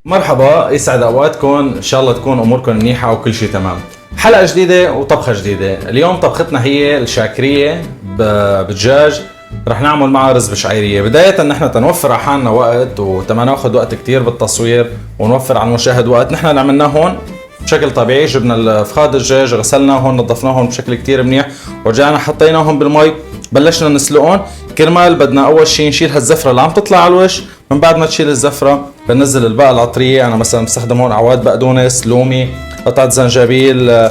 مرحبا، يسعد اوقاتكم، ان شاء الله تكون اموركم منيحه وكل شيء تمام. حلقه جديده وطبخه جديده. اليوم طبختنا هي الشاكريه بدجاج، رح نعمل معها رز بشعيريه. بدايه نحن تنوفر على حالنا وقت وتما ناخذ وقت كتير بالتصوير ونوفر على المشاهد وقت، نحن اللي عملناه هون بشكل طبيعي. جبنا الفخاد الدجاج، غسلناهم، نظفناهم بشكل كتير منيح، ورجعنا حطيناهم بالمي، بلشنا نسلقهم. كرمال بدنا اول شيء نشيل هالزفره اللي عم تطلع على الوش. من بعد ما تشيل الزفره بنزل البقى العطريه. انا مثلا بستخدم هون اعواد بقدونس، لومي، قطعه زنجبيل،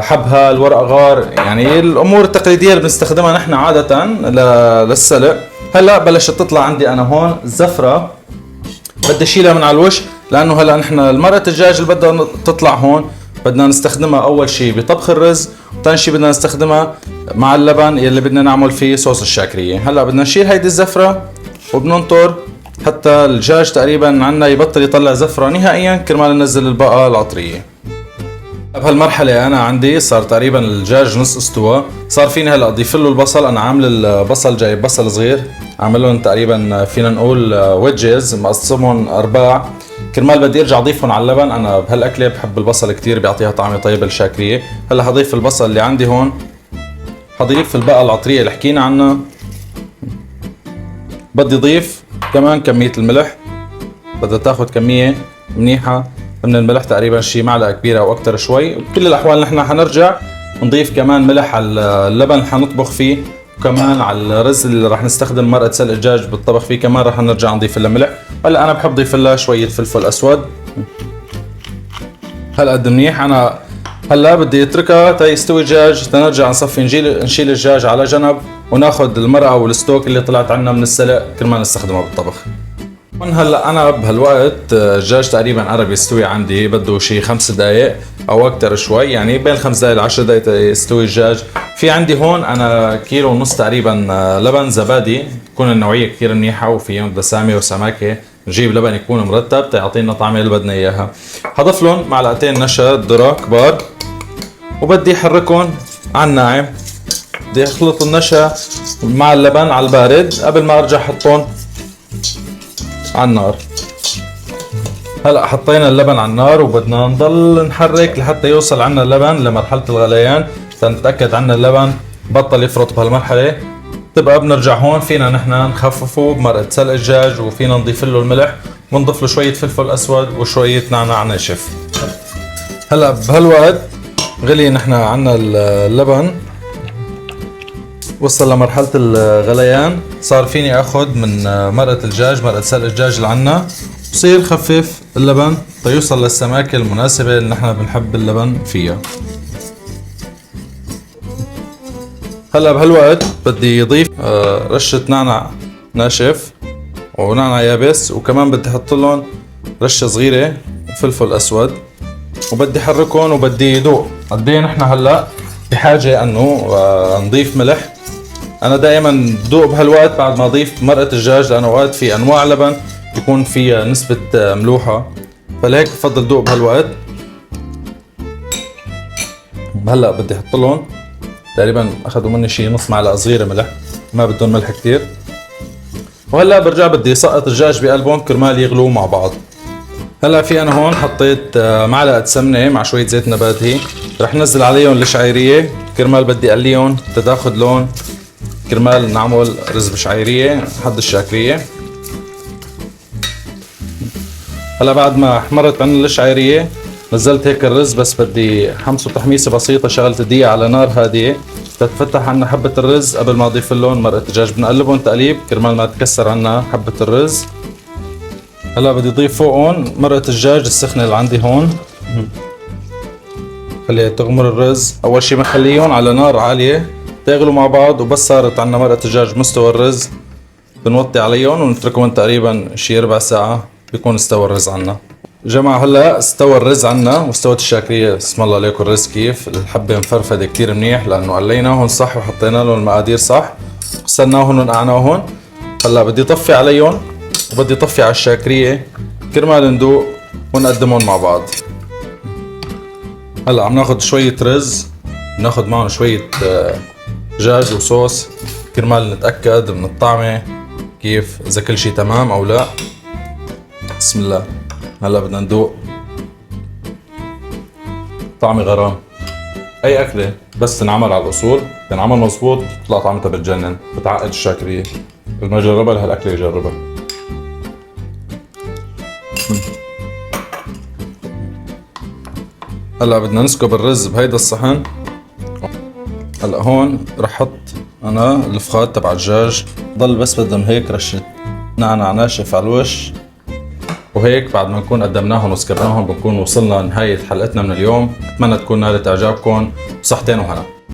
حبهان، الورق غار، يعني الامور التقليديه اللي بنستخدمها نحن عاده للسلق. هلا بلشت تطلع عندي انا هون الزفره، بدي اشيلها من على الوش، لانه هلا نحن المرقه الدجاج اللي بدها تطلع هون بدنا نستخدمها اول شيء بطبخ الرز، وثاني شيء بدنا نستخدمها مع اللبن يلي بدنا نعمل فيه صوص الشاكريه. هلا بدنا نشيل هيدي الزفره وبننطر حتى الدجاج تقريبا عنا يبطل يطلع زفره نهائيا، كرمال ننزل البقى العطريه. بهالمرحله انا عندي صار تقريبا الدجاج نص استوى. صار فيني هلا اضيف له البصل. انا عامل البصل، جايب بصل صغير عاملهم تقريبا فينا نقول ويدجز، مقسمهم ارباع، كرمال بدي ارجع اضيفهم على اللبن. انا بهالاكله بحب البصل كتير، بيعطيها طعمه طيب الشاكريه. هلا هضيف البصل اللي عندي هون، هضيف البقى العطريه اللي حكينا عنها، بدي اضيف كمان كميه الملح. بدها تاخذ كميه منيحه من الملح، تقريبا شي معلقه كبيره او اكثر شوي. بكل الاحوال نحن حنرجع نضيف كمان ملح على اللبن اللي حنطبخ فيه، وكمان على الرز اللي راح نستخدم مرقه سلق الدجاج بالطبخ فيه كمان راح نرجع نضيف لها ملح. هلا انا بحب اضيف لها شويه فلفل اسود هالقد منيح. انا هلا بدي اتركها تيستوي الدجاج، تنرجع نصفي نشيل الدجاج على جنب، وناخذ المرقه والستوك اللي طلعت عنا من السلق كرمال نستخدمها بالطبخ. هلا انا بهالوقت الدجاج تقريبا قرب يستوي عندي، بده شي 5 دقائق او اكثر شوي، يعني بين 5 دقائق ل 10 دقائق يستوي الدجاج. في عندي هون انا كيلو ونص تقريبا لبن زبادي، تكون النوعيه كثير منيحه وفيهم دسامه وسماكه. نجيب لبن يكون مرتب تيعطينا طعمه اللي بدنا اياها. حضف لهم معلقتين نشا ذره كبار، وبدي احركهم على الناعم. بدي اخلط النشا مع اللبن على البارد قبل ما ارجع احطهم على النار. هلا حطينا اللبن على النار، وبدنا نضل نحرك لحتى يوصل عنا اللبن لمرحله الغليان، تنتاكد عنا اللبن بطل يفرط بهالمرحله. تبقى بنرجع هون فينا نحن نخففه بمرقه سلق الدجاج، وفينا نضيف له الملح، ونضيف له شويه فلفل اسود وشويه نعناع ناشف. هلا بهالوقت غلي نحن عنا اللبن، وصل لمرحله الغليان. صار فيني اخذ من مرقه الدجاج، مرقه سلق الدجاج اللي عنا، بصير خفف اللبن تيوصل للسماكه المناسبه اللي نحن بنحب اللبن فيها. هلا بهالوقت بدي اضيف رشه نعناع ناشف ونعناع يابس، وكمان بدي احط لهم رشه صغيره فلفل اسود، وبدي احركهم وبدي ذوق قد ايه نحن هلا بحاجه انه نضيف ملح. انا دائما بذوق بهالوقت بعد ما اضيف مرقه الدجاج، لانه وقت في انواع لبن يكون فيها نسبه ملوحه، فلهيك بفضل ذوق بهالوقت. هلا بدي احط لهم تقريبا اخذوا مني شي نص معلقه صغيره ملح، ما بدهم ملح كتير. وهلا برجع بدي سقط الدجاج بقلبهم كرمال يغلوا مع بعض. هلا في انا هون حطيت معلقه سمنه مع شويه زيت نباتي، رح نزل عليهم الشعيريه كرمال بدي اقليهم تاخذ لون، كرمال نعمل رز بشعيريه حد الشاكريه. هلا بعد ما احمرت عنا الشعيريه نزلت هيك الرز، بس بدي حمصه تحميصه بسيطه. شغلت الدقيق على نار هاديه تتفتح عنا حبه الرز قبل ما اضيف لهم مرقه الدجاج. بنقلبهم تقليب كرمال ما تكسر عنا حبه الرز. هلا بدي اضيف فوقهم مرقه الدجاج السخنه اللي عندي هون، خليها تغمر الرز. اول شي بنخليهم على نار عاليه تغلوا مع بعض، وبس صارت عنا مرقه الدجاج مستوى الرز بنوطي عليهم ونتركهم تقريبا شي ربع ساعه بيكون استوى الرز عنا. جماعة هلا استوى الرز عنا واستوت الشاكريه. بسم الله عليكم الرز كيف الحبه مفرفده كتير منيح، لانه قليناهم صح وحطينا لهم المقادير صح، غسلناهم ونقعناهم. هلا بدي طفي عليهم وبدي طفي على الشاكريه كرمال ندوق ونقدمهم مع بعض. هلا عم ناخذ شويه رز، بناخذ معهم شويه دجاج وصوص كرمال نتاكد من الطعمه كيف، اذا كل شيء تمام او لا. بسم الله. هلا بدنا ندوق. طعمي غرام. اي اكله بس تنعمل على الاصول تنعمل مزبوط تطلع طعمتها بتجنن، بتعقد الشاكريه. اللي ما جربها لهالاكله يجربها. هلا بدنا نسكب الرز بهيدا الصحن. هلا هون رح احط انا الفخاد تبع الدجاج، ضل بس بدهم هيك رشة نعناع ناشف على الوش، وهيك بعد ما نكون قدمناهم وسكبناهم بنكون وصلنا لنهاية حلقتنا من اليوم. اتمنى تكون نالت اعجابكم، صحتين وهنا.